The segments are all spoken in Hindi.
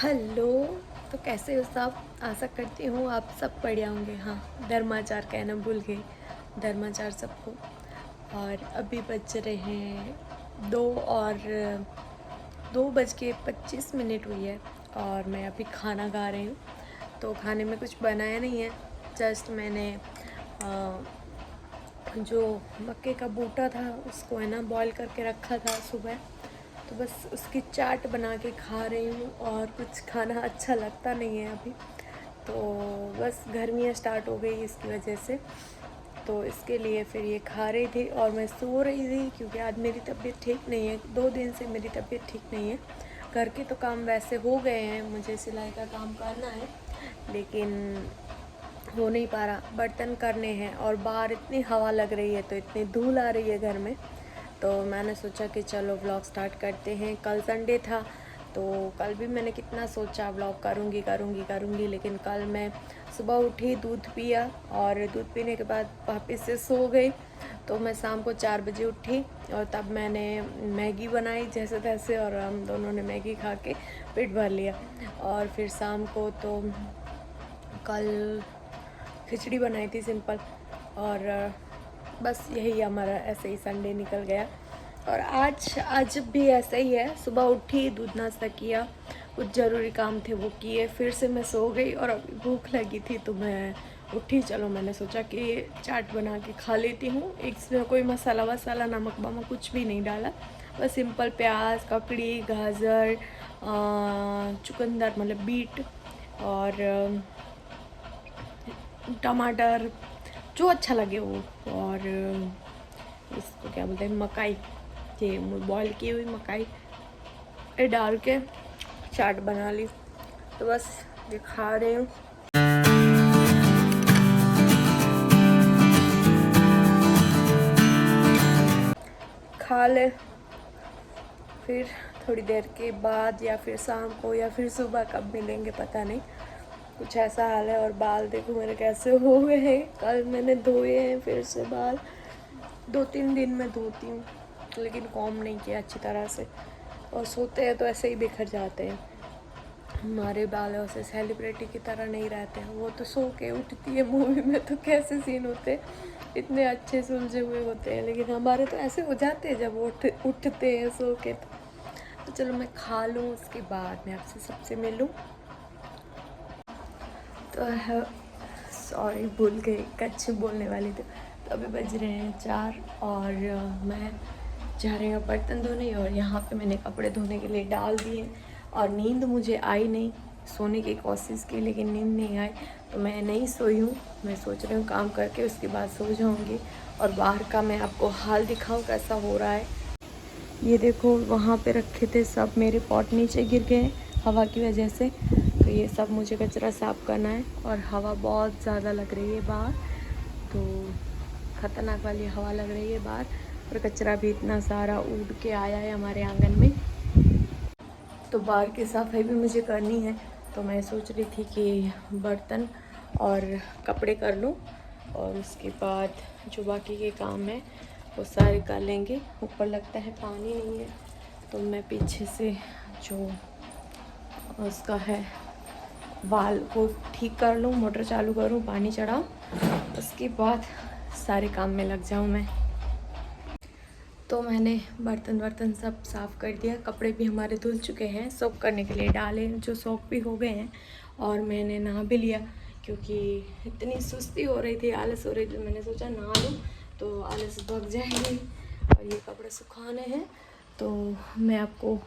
हेलो। तो कैसे हो सब? आशा करती हूँ आप सब बढ़िया होंगे। हाँ, धर्माचार कहना भूल गई। धर्माचार सबको। और अभी बज रहे हैं 2:25 हुई है और मैं अभी खाना खा रही हूँ। तो खाने में कुछ बनाया नहीं है। जस्ट मैंने जो मक्के का बूटा था उसको है ना बॉईल करके रखा था सुबह। तो बस उसकी चाट बना के खा रही हूँ और कुछ खाना अच्छा लगता नहीं है अभी। तो बस गर्मियाँ स्टार्ट हो गई इसकी वजह से, तो इसके लिए फिर ये खा रही थी और मैं सो रही थी क्योंकि आज मेरी तबीयत ठीक नहीं है। 2 दिन से मेरी तबीयत ठीक नहीं है। घर के तो काम वैसे हो गए हैं, मुझे सिलाई का काम करना है लेकिन हो नहीं पा रहा। बर्तन करने हैं और बाहर इतनी हवा लग रही है तो इतनी धूल आ रही है घर में। तो मैंने सोचा कि चलो व्लॉग स्टार्ट करते हैं। कल संडे था तो कल भी मैंने कितना सोचा व्लॉग करूँगी, लेकिन कल मैं सुबह उठी, दूध पिया और दूध पीने के बाद वापस से सो गई। तो मैं शाम को 4 बजे उठी और तब मैंने मैगी बनाई जैसे तैसे, और हम दोनों ने मैगी खा के पेट भर लिया। और फिर शाम को तो कल खिचड़ी बनाई थी सिंपल। और बस यही हमारा ऐसे ही संडे निकल गया। और आज भी ऐसा ही है। सुबह उठी, दूध नाश्ता किया, कुछ ज़रूरी काम थे वो किए, फिर से मैं सो गई और अभी भूख लगी थी तो मैं उठी। चलो मैंने सोचा कि चाट बना के खा लेती हूँ। इसमें कोई मसाला वसाला, नमक वमक कुछ भी नहीं डाला। बस सिंपल प्याज, ककड़ी, गाजर, चुकंदर मतलब बीट और टमाटर, जो अच्छा लगे वो, और इसको क्या बोलते हैं, मकाई, ये बॉईल की हुई मकाई डाल के चाट बना ली। तो बस ये खा रही हूँ। खा ले फिर थोड़ी देर के बाद, या फिर शाम को या फिर सुबह, कब मिलेंगे पता नहीं। कुछ ऐसा हाल है। और बाल देखो मेरे कैसे हो गए हैं। कल मैंने धोए हैं फिर से बाल। 2-3 दिन में धोती हूँ लेकिन कॉम्ब नहीं किया अच्छी तरह से, और सोते हैं तो ऐसे ही बिखर जाते हैं। हमारे बाल ऐसे सेलिब्रिटी की तरह नहीं रहते हैं। वो तो सो के उठती है, मूवी में तो कैसे सीन होते हैं, इतने अच्छे सुलझे हुए होते हैं, लेकिन हमारे तो ऐसे हो जाते हैं जब उठते हैं सो के। तो चलो मैं खा लूँ, उसके बाद मैं आपसे सबसे मिलूँ। तो सॉरी भूल गई, कच्छ बोलने वाली थी। तो अभी बज रहे हैं 4 और मैं जा रही हूँ बर्तन धोने, और यहाँ पे मैंने कपड़े धोने के लिए डाल दिए। और नींद मुझे आई नहीं, सोने की कोशिश की लेकिन नींद नहीं आई, तो मैं नहीं सोई हूँ। मैं सोच रही हूँ काम करके उसके बाद सो जाऊँगी। और बाहर का मैं आपको हाल दिखाऊँ कैसा हो रहा है। ये देखो वहाँ पे रखे थे सब मेरे पॉट नीचे गिर गए हवा की वजह से। तो ये सब मुझे कचरा साफ़ करना है। और हवा बहुत ज़्यादा लग रही है बाहर, तो ख़तरनाक वाली हवा लग रही है बाहर। और कचरा भी इतना सारा उड़ के आया है हमारे आंगन में, तो बाहर की सफाई भी मुझे करनी है। तो मैं सोच रही थी कि बर्तन और कपड़े कर लूँ और उसके बाद जो बाकी के काम है वो सारे कर लेंगे। ऊपर लगता है पानी नहीं है, तो मैं पीछे से जो उसका है वाल को ठीक कर लूँ, मोटर चालू करूँ, पानी चढ़ाऊँ, उसके बाद सारे काम में लग जाऊँ मैं। तो मैंने बर्तन सब साफ़ कर दिया। कपड़े भी हमारे धुल चुके हैं, सोक करने के लिए डाले, जो सोक भी हो गए हैं। और मैंने नहा भी लिया क्योंकि इतनी सुस्ती हो रही थी, आलस हो रही थी। मैंने सोचा नहा लूँ तो आलस भग जाएगी। और ये कपड़े सुखाने हैं। तो मैं आपको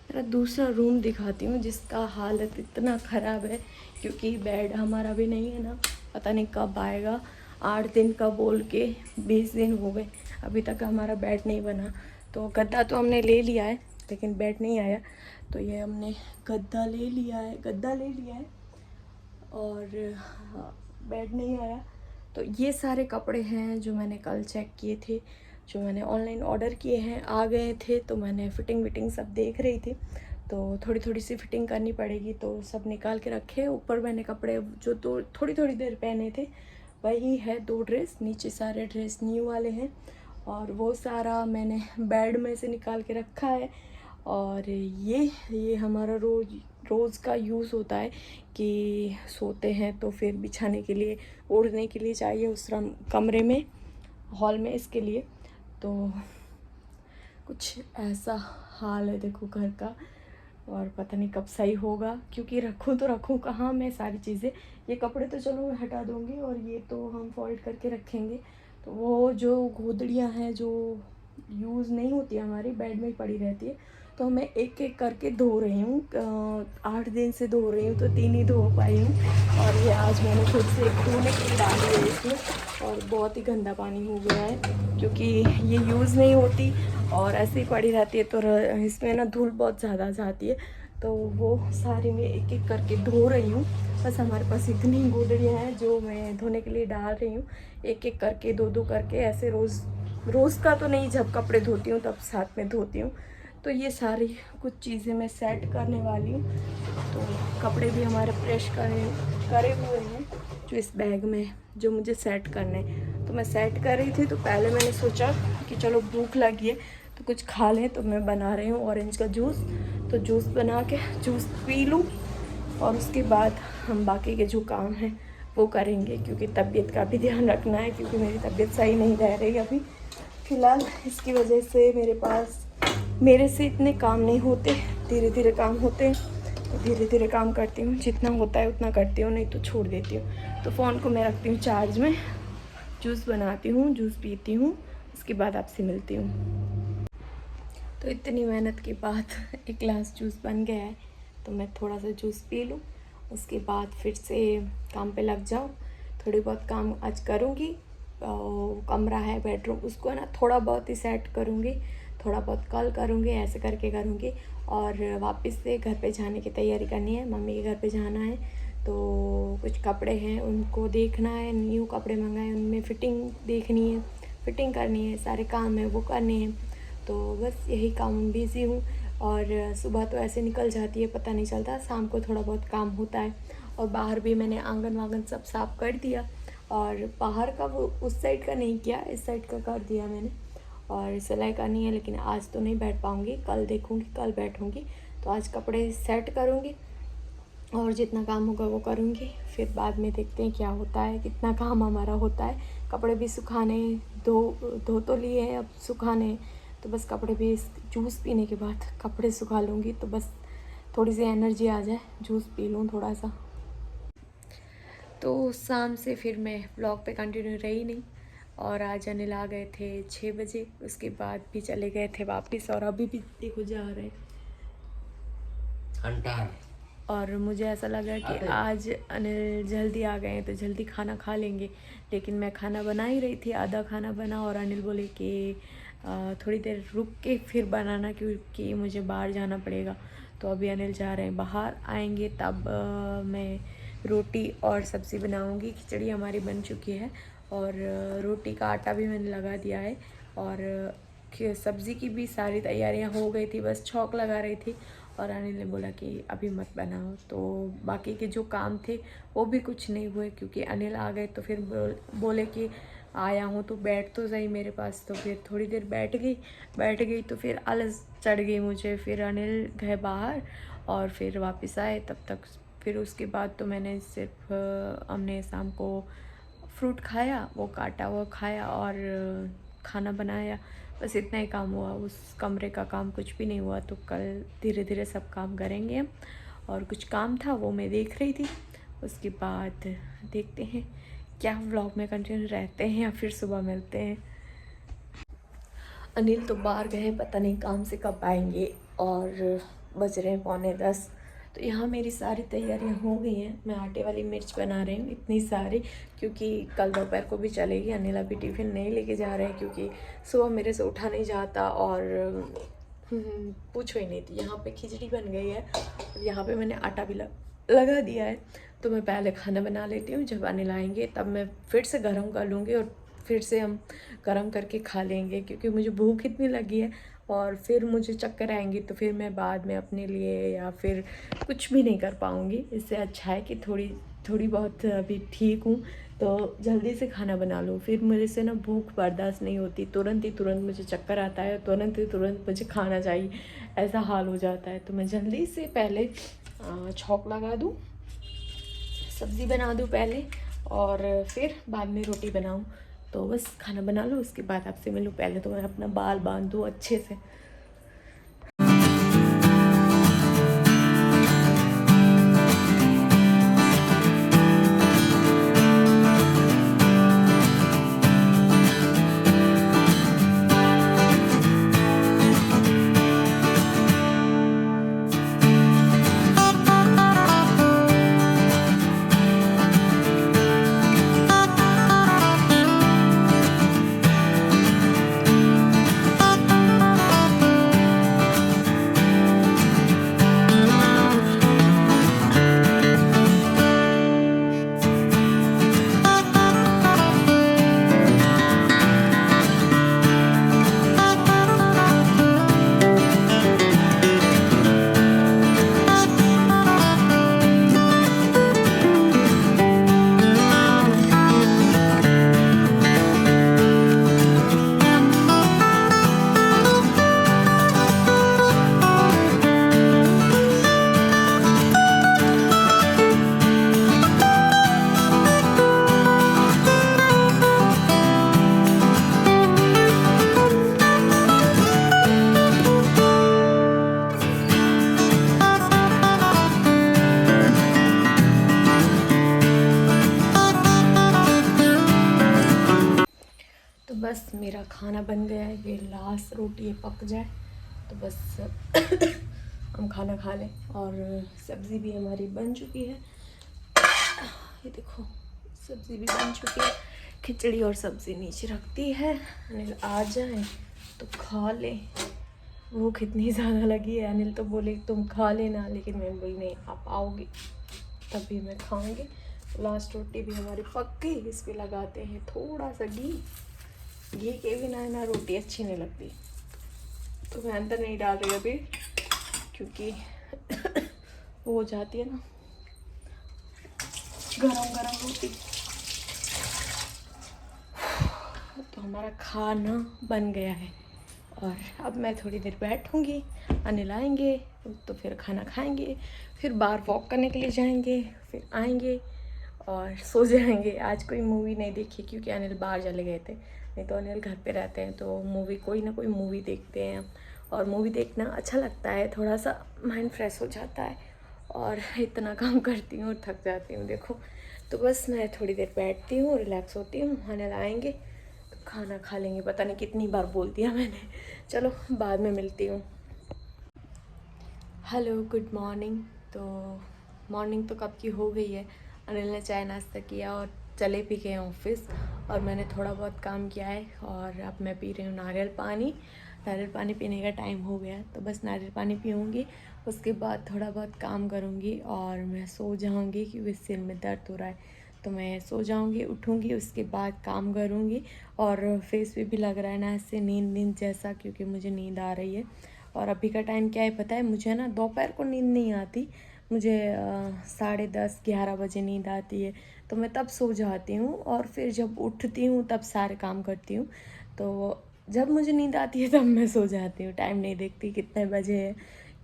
मेरा दूसरा रूम दिखाती हूँ जिसका हालत इतना ख़राब है, क्योंकि बेड हमारा भी नहीं है ना, पता नहीं कब आएगा। 8 दिन का बोल के 20 दिन हो गए, अभी तक हमारा बेड नहीं बना। तो गद्दा तो हमने ले लिया है लेकिन बेड नहीं आया। तो ये हमने गद्दा ले लिया है और बेड नहीं आया। तो ये सारे कपड़े हैं जो मैंने कल चेक किए थे, जो मैंने ऑनलाइन ऑर्डर किए हैं, आ गए थे। तो मैंने फ़िटिंग विटिंग सब देख रही थी, तो थोड़ी सी फ़िटिंग करनी पड़ेगी, तो सब निकाल के रखे। ऊपर मैंने कपड़े जो थोड़ी देर पहने थे वही है 2 ड्रेस, नीचे सारे ड्रेस न्यू वाले हैं। और वो सारा मैंने बेड में से निकाल के रखा है। और ये हमारा रोज़ रोज़ का यूज़ होता है कि सोते हैं तो फिर बिछाने के लिए, ओढ़ने के लिए चाहिए उस कमरे में, हॉल में, इसके लिए। तो कुछ ऐसा हाल है देखो घर का, और पता नहीं कब सही होगा, क्योंकि रखूँ तो रखूँ कहाँ मैं सारी चीज़ें। ये कपड़े तो चलो मैं हटा दूँगी, और ये तो हम फोल्ड करके रखेंगे। तो वो जो गोदड़ियाँ हैं जो यूज़ नहीं होती हमारी, बेड में ही पड़ी रहती है, तो मैं एक एक करके धो रही हूँ। 8 दिन से धो रही हूँ तो 3 ही धो पाई हूँ, और ये आज मैंने खुद से धोने के लिए डाली है इसमें, और बहुत ही गंदा पानी हो गया है क्योंकि ये यूज़ नहीं होती और ऐसे ही पड़ी रहती है। तो इसमें ना धूल बहुत ज़्यादा जाती है, तो वो सारी मैं एक एक करके धो रही हूँ। बस हमारे पास इतनी गोदड़ियाँ हैं जो मैं धोने के लिए डाल रही हूँ, एक एक करके, दो दो करके, ऐसे रोज़ का तो नहीं, जब कपड़े धोती हूँ तब साथ में धोती हूँ। तो ये सारी कुछ चीज़ें मैं सेट करने वाली हूँ। तो कपड़े भी हमारे प्रेस करे हुए हैं जो इस बैग में, जो मुझे सेट करने। तो मैं सेट कर रही थी, तो पहले मैंने सोचा कि चलो भूख लगी है तो कुछ खा लें, तो मैं बना रही हूँ ऑरेंज का जूस। तो जूस बना के जूस पी लूँ, और उसके बाद हम बाकी के जो काम हैं वो करेंगे, क्योंकि तबीयत का भी ध्यान रखना है, क्योंकि मेरी तबीयत सही नहीं रह रही अभी फ़िलहाल। इसकी वजह से मेरे से इतने काम नहीं होते, धीरे धीरे काम होते हैं, तो धीरे धीरे काम करती हूँ, जितना होता है उतना करती हूँ, नहीं तो छोड़ देती हूँ। तो फ़ोन को मैं रखती हूँ चार्ज में, जूस बनाती हूँ, जूस पीती हूँ, उसके बाद आपसे मिलती हूँ। तो इतनी मेहनत के बाद एक गिलास जूस बन गया है, तो मैं थोड़ा सा जूस पी लूँ, उसके बाद फिर से काम पे लग जाऊँ। थोड़ी बहुत काम आज करूँगी, कमरा है, बेडरूम, उसको ना थोड़ा बहुत ही सेट करूँगी, थोड़ा बहुत कल करूँगी, ऐसे करके करूँगी। और वापस से घर पे जाने की तैयारी करनी है, मम्मी के घर पे जाना है। तो कुछ कपड़े हैं उनको देखना है, न्यू कपड़े मंगाए, उनमें फ़िटिंग देखनी है, फ़िटिंग करनी है, सारे काम है वो करने हैं। तो बस यही काम बिज़ी हूँ। और सुबह तो ऐसे निकल जाती है, पता नहीं चलता, शाम को थोड़ा बहुत काम होता है। और बाहर भी मैंने आंगन वांगन सब साफ़ कर दिया, और बाहर का वो उस साइड का नहीं किया, इस साइड का कर दिया मैंने। और सिलाई करनी है, लेकिन आज तो नहीं बैठ पाऊँगी, कल देखूँगी, कल बैठूँगी। तो आज कपड़े सेट करूँगी और जितना काम होगा वो करूँगी, फिर बाद में देखते हैं क्या होता है, कितना काम हमारा होता है। कपड़े भी सुखाने, धो तो लिए हैं, अब सुखाने, तो बस कपड़े भी जूस पीने के बाद कपड़े सुखा लूँगी, तो बस थोड़ी सी एनर्जी आ जाए, जूस पी लूँ थोड़ा सा। तो शाम से फिर मैं व्लॉग पे कंटिन्यू रही नहीं, और आज अनिल आ गए थे 6 बजे, उसके बाद भी चले गए थे वापस, और अभी भी देखो जा रहे हैं। और मुझे ऐसा लगा कि आज अनिल जल्दी आ गए हैं तो जल्दी खाना खा लेंगे, लेकिन मैं खाना बना ही रही थी, आधा खाना बना, और अनिल बोले कि थोड़ी देर रुक के फिर बनाना, क्योंकि मुझे बाहर जाना पड़ेगा। तो अभी अनिल जा रहे हैं बाहर, आएंगे तब मैं रोटी और सब्ज़ी बनाऊंगी। खिचड़ी हमारी बन चुकी है, और रोटी का आटा भी मैंने लगा दिया है, और सब्ज़ी की भी सारी तैयारियां हो गई थी, बस छौंक लगा रही थी। और अनिल ने बोला कि अभी मत बनाओ, तो बाकी के जो काम थे वो भी कुछ नहीं हुए, क्योंकि अनिल आ गए। तो फिर बोले कि आया हूँ तो बैठ तो सही मेरे पास, तो फिर थोड़ी देर बैठ गई तो फिर आलस चढ़ गई मुझे। फिर अनिल गए बाहर और फिर वापस आए, तब तक फिर उसके बाद तो मैंने सिर्फ हमने शाम को फ्रूट खाया, वो काटा वो खाया, और खाना बनाया, बस इतना ही काम हुआ। उस कमरे का काम कुछ भी नहीं हुआ। तो कल धीरे धीरे सब काम करेंगे हम। और कुछ काम था वो मैं देख रही थी, उसके बाद देखते हैं क्या व्लॉग में कंटिन्यू रहते हैं या फिर सुबह मिलते हैं। अनिल तो बाहर गए, पता नहीं काम से कब आएंगे, और बज रहे हैं 9:45। तो यहाँ मेरी सारी तैयारियाँ हो गई हैं। मैं आटे वाली मिर्च बना रही हूँ, इतनी सारी, क्योंकि कल दोपहर को भी चलेगी। अनिल अभी टिफ़िन नहीं लेके जा रहे हैं, क्योंकि सुबह मेरे से उठा नहीं जाता, और पूछो ही नहीं थी। यहाँ पे खिचड़ी बन गई है, यहाँ पे मैंने आटा भी लगा दिया है। तो मैं पहले खाना बना लेती हूँ, जब अनिल आएंगे तब मैं फिर से गर्म कर लूँगी, और फिर से हम गर्म करके खा लेंगे, क्योंकि मुझे भूख इतनी लगी है। और फिर मुझे चक्कर आएंगी, तो फिर मैं बाद में अपने लिए या फिर कुछ भी नहीं कर पाऊँगी। इससे अच्छा है कि थोड़ी थोड़ी बहुत अभी ठीक हूँ, तो जल्दी से खाना बना लूँ। फिर मेरे से ना भूख बर्दाश्त नहीं होती, तुरंत मुझे चक्कर आता है, तुरंत मुझे खाना चाहिए, ऐसा हाल हो जाता है। तो मैं जल्दी से पहले छौंक लगा दूँ, सब्ज़ी बना दूँ पहले, और फिर बाद में रोटी बनाऊँ। तो बस खाना बना लूँ, उसके बाद आपसे मिलूँ। पहले तो मैं अपना बाल बांध दूँ अच्छे से। तो बस मेरा खाना बन गया है, ये लास्ट रोटी पक जाए तो बस हम खाना खा लें। और सब्ज़ी भी हमारी बन चुकी है, ये देखो सब्ज़ी भी बन चुकी है। खिचड़ी और सब्ज़ी नीचे रखती है, अनिल आ जाए तो खा ले। भूख इतनी ज़्यादा लगी है, अनिल तो बोले तुम खा लेना, लेकिन मैं बोली नहीं, आप आओगे तभी मैं खाऊंगी। लास्ट रोटी भी हमारी पक गई, इस पर लगाते हैं थोड़ा सा घी के बिना ना रोटी अच्छी नहीं लगती। तो मैं अंदर नहीं डाल रही अभी, क्योंकि वो हो जाती है ना गरम रोटी। तो हमारा खाना बन गया है, और अब मैं थोड़ी देर बैठूंगी, अनिल आएंगे तो फिर खाना खाएंगे, फिर बाहर वॉक करने के लिए जाएंगे, फिर आएंगे और सो जाएंगे। आज कोई मूवी नहीं देखी, क्योंकि अनिल बाहर चले गए थे, नहीं तो अनिल घर पे रहते हैं तो मूवी कोई ना कोई मूवी देखते हैं। और मूवी देखना अच्छा लगता है, थोड़ा सा माइंड फ्रेश हो जाता है। और इतना काम करती हूँ, थक जाती हूँ देखो। तो बस मैं थोड़ी देर बैठती हूँ, रिलैक्स होती हूँ, अनिल आएंगे तो खाना खा लेंगे। पता नहीं कितनी बार बोल दिया मैंने, चलो बाद में मिलती हूँ। Hello, good morning. तो मॉर्निंग तो कब की हो गई है, अनिल ने चाय नाश्ता किया और चले भी गए ऑफिस, और मैंने थोड़ा बहुत काम किया है। और अब मैं पी रही हूँ नारियल पानी। नारियल पानी पीने का टाइम हो गया, तो बस नारियल पानी पीऊँगी, उसके बाद थोड़ा बहुत काम करूँगी और मैं सो जाऊँगी, क्योंकि सिर में दर्द हो रहा है। तो मैं सो जाऊँगी, उठूँगी, उसके बाद काम करूँगी। और फेस पे भी लग रहा है ना ऐसे नींद जैसा, क्योंकि मुझे नींद आ रही है। और अभी का टाइम क्या है पता है, मुझे ना दोपहर को नींद नहीं आती, मुझे 10:30-11 बजे नींद आती है, तो मैं तब सो जाती हूँ। और फिर जब उठती हूँ तब सारे काम करती हूँ। तो जब मुझे नींद आती है तब मैं सो जाती हूँ, टाइम नहीं देखती कितने बजे है,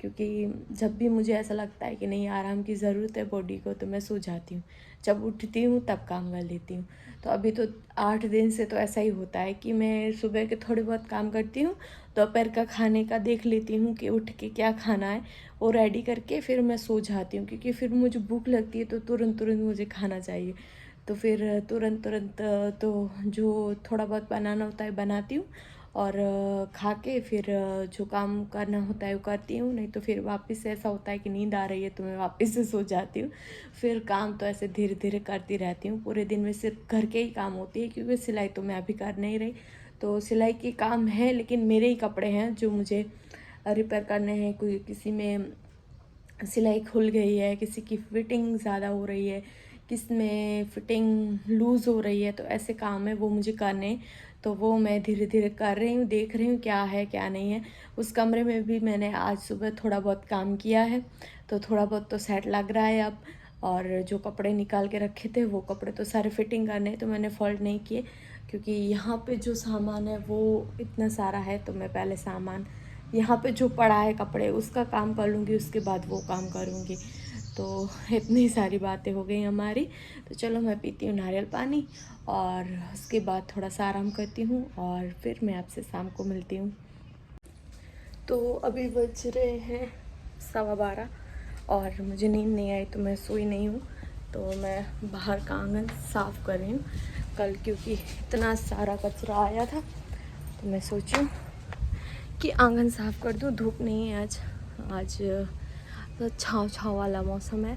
क्योंकि जब भी मुझे ऐसा लगता है कि नहीं आराम की ज़रूरत है बॉडी को, तो मैं सो जाती हूँ। जब उठती हूँ तब काम कर लेती हूँ। तो अभी तो 8 दिन से तो ऐसा ही होता है कि मैं सुबह के थोड़े बहुत काम करती हूँ, दोपहर का खाने का देख लेती हूँ कि उठ के क्या खाना है, वो रेडी करके फिर मैं सो जाती हूँ, क्योंकि फिर मुझे भूख लगती है तो तुरंत मुझे खाना चाहिए। तो फिर तुरंत तो जो थोड़ा बहुत बनाना होता है बनाती हूँ, और खा के फिर जो काम करना होता है वो करती हूँ। नहीं तो फिर वापस से ऐसा होता है कि नींद आ रही है तो मैं वापस से सो जाती हूँ। फिर काम तो ऐसे धीरे धीरे करती रहती हूँ। पूरे दिन में सिर्फ घर के ही काम होती है, क्योंकि सिलाई तो मैं अभी कर नहीं रही। तो सिलाई के काम है, लेकिन मेरे ही कपड़े हैं जो मुझे रिपेयर करने हैं। कोई किसी में सिलाई खुल गई है, किसी की फ़िटिंग ज़्यादा हो रही है, किस में फ़िटिंग लूज़ हो रही है, तो ऐसे काम है वो मुझे करने। तो वो मैं धीरे धीरे कर रही हूँ, देख रही हूँ क्या है क्या नहीं है। उस कमरे में भी मैंने आज सुबह थोड़ा बहुत काम किया है, तो थोड़ा बहुत तो सेट लग रहा है अब। और जो कपड़े निकाल के रखे थे वो कपड़े तो सारे फिटिंग करने, तो मैंने फ़ोल्ड नहीं किए क्योंकि यहाँ पे जो सामान है वो इतना सारा है। तो मैं पहले सामान यहाँ पे जो पड़ा है कपड़े उसका काम कर लूँगी, उसके बाद वो काम करूँगी। तो इतनी सारी बातें हो गई हमारी। तो चलो मैं पीती हूँ नारियल पानी और उसके बाद थोड़ा सा आराम करती हूँ और फिर मैं आपसे शाम को मिलती हूँ। तो अभी बज रहे हैं 12:15 और मुझे नींद नहीं आई तो मैं सोई नहीं हूँ। तो मैं बाहर का आंगन साफ़ कर रही हूँ कल, क्योंकि इतना सारा कचरा आया था। तो मैं सोचूं कि आंगन साफ़ कर दूँ। धूप नहीं है आज तो छाँव वाला मौसम है,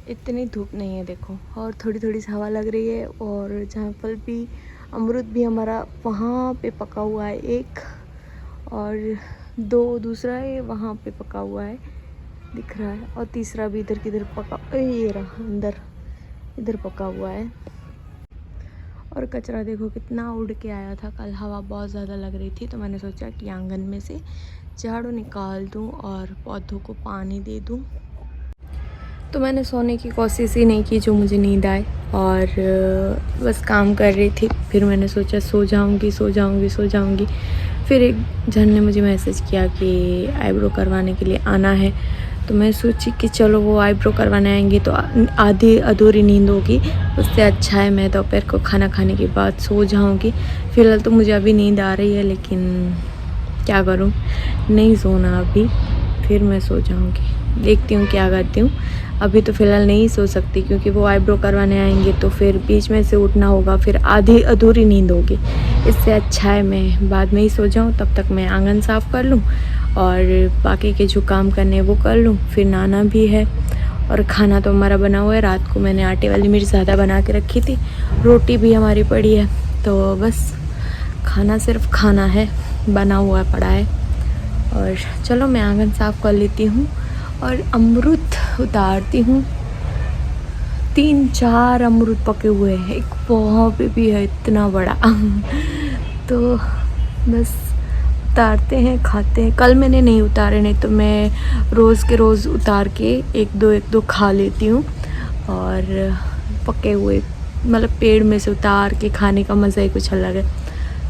इतनी धूप नहीं है देखो, और थोड़ी थोड़ी सी हवा लग रही है। और जायफल भी, अमरूद भी हमारा वहाँ पे पका हुआ है एक, और दूसरा है वहाँ पे पका हुआ है दिख रहा है, और तीसरा भी इधर किधर पका, ये रहा अंदर इधर पका हुआ है। और कचरा देखो कितना उड़ के आया था, कल हवा बहुत ज़्यादा लग रही थी तो मैंने सोचा कि आंगन में से झाड़ू निकाल दूं और पौधों को पानी दे दूं। तो मैंने सोने की कोशिश ही नहीं की जो मुझे नींद आए, और बस काम कर रही थी। फिर मैंने सोचा सो जाऊंगी। फिर एक जन ने मुझे मैसेज किया कि आईब्रो करवाने के लिए आना है। तो मैं सोची कि चलो वो आईब्रो करवाने आएंगे तो आधी अधूरी नींद होगी, उससे अच्छा है मैं दोपहर को खाना खाने के बाद सो जाऊंगी। फ़िलहाल तो मुझे अभी नींद आ रही है, लेकिन क्या करूं, नहीं सोना अभी, फिर मैं सो जाऊंगी। देखती हूँ क्या करती हूँ। अभी तो फ़िलहाल नहीं सो सकती क्योंकि वो आईब्रो करवाने आएंगे तो फिर बीच में से उठना होगा, फिर आधी अधूरी नींद होगी। इससे अच्छा है मैं बाद में ही सो जाऊँ, तब तक मैं आंगन साफ़ कर लूँ और बाकी के जो काम करने हैं वो कर लूँ। फिर नहाना भी है और खाना तो हमारा बना हुआ है। रात को मैंने आटे वाली मिर्च ज़्यादा बना के रखी थी, रोटी भी हमारी पड़ी है, तो बस खाना सिर्फ खाना है, बना हुआ पड़ा है। और चलो मैं आंगन साफ़ कर लेती हूँ और अमरूद उतारती हूँ। 3-4 अमरूद पके हुए हैं, एक वहाँ पे भी है इतना बड़ा तो बस उतारते हैं, खाते हैं। कल मैंने नहीं उतारे, नहीं तो मैं रोज़ के रोज़ उतार के एक दो खा लेती हूँ। और पके हुए मतलब पेड़ में से उतार के खाने का मज़ा ही कुछ अलग है।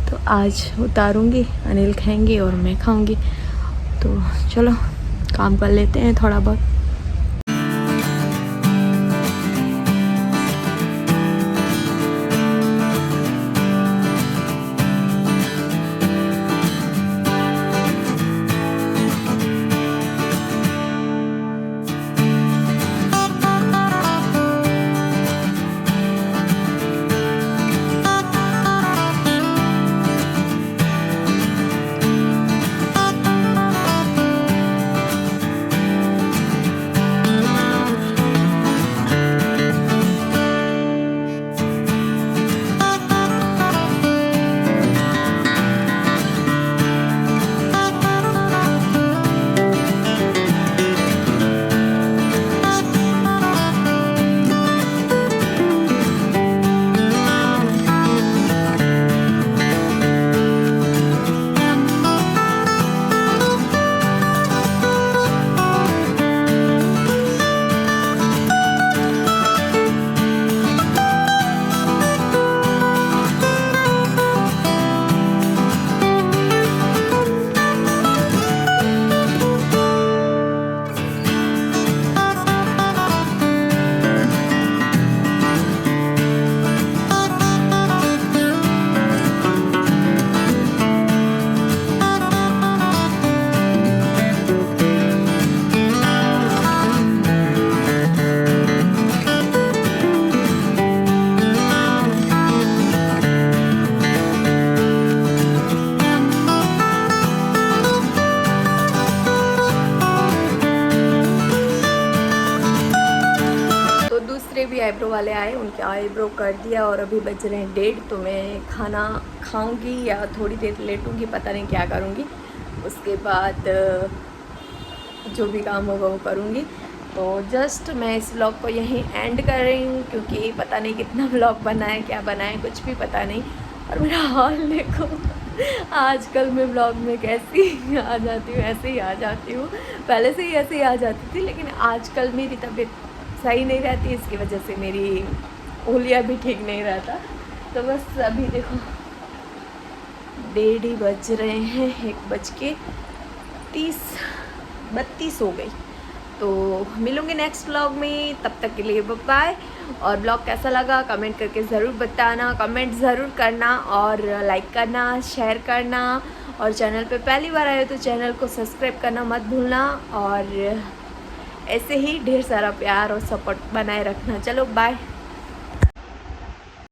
तो आज उतारूँगी, अनिल खाएंगे और मैं खाऊँगी। तो चलो काम कर लेते हैं थोड़ा बहुत। भी आईब्रो वाले आए, उनके आईब्रो कर दिया और अभी बज रहे हैं 1:30। तो मैं खाना खाऊंगी या थोड़ी देर लेटूंगी, पता नहीं क्या करूंगी। उसके बाद जो भी काम होगा वो करूंगी। तो जस्ट मैं इस व्लॉग को यहीं एंड कर रही हूँ क्योंकि पता नहीं कितना व्लॉग बना है, क्या बना है, कुछ भी पता नहीं। और मेरा हाल देखो, आजकल मैं व्लॉग में कैसी आ जाती हूँ, ऐसे ही आ जाती हूँ। पहले से ही ऐसे ही आ जाती थी, लेकिन आजकल मेरी तबीयत सही नहीं रहती, इसकी वजह से मेरी उंगलियां भी ठीक नहीं रहता। तो बस अभी देखो 1:30 बज रहे हैं, 1:32 हो गई। तो मिलूँगी नेक्स्ट व्लॉग में, तब तक के लिए बाय। और ब्लॉग कैसा लगा कमेंट करके ज़रूर बताना, कमेंट ज़रूर करना और लाइक करना, शेयर करना। और चैनल पे पहली बार आए हो तो चैनल को सब्सक्राइब करना मत भूलना। और ऐसे ही ढेर सारा प्यार और सपोर्ट बनाए रखना। चलो बाय।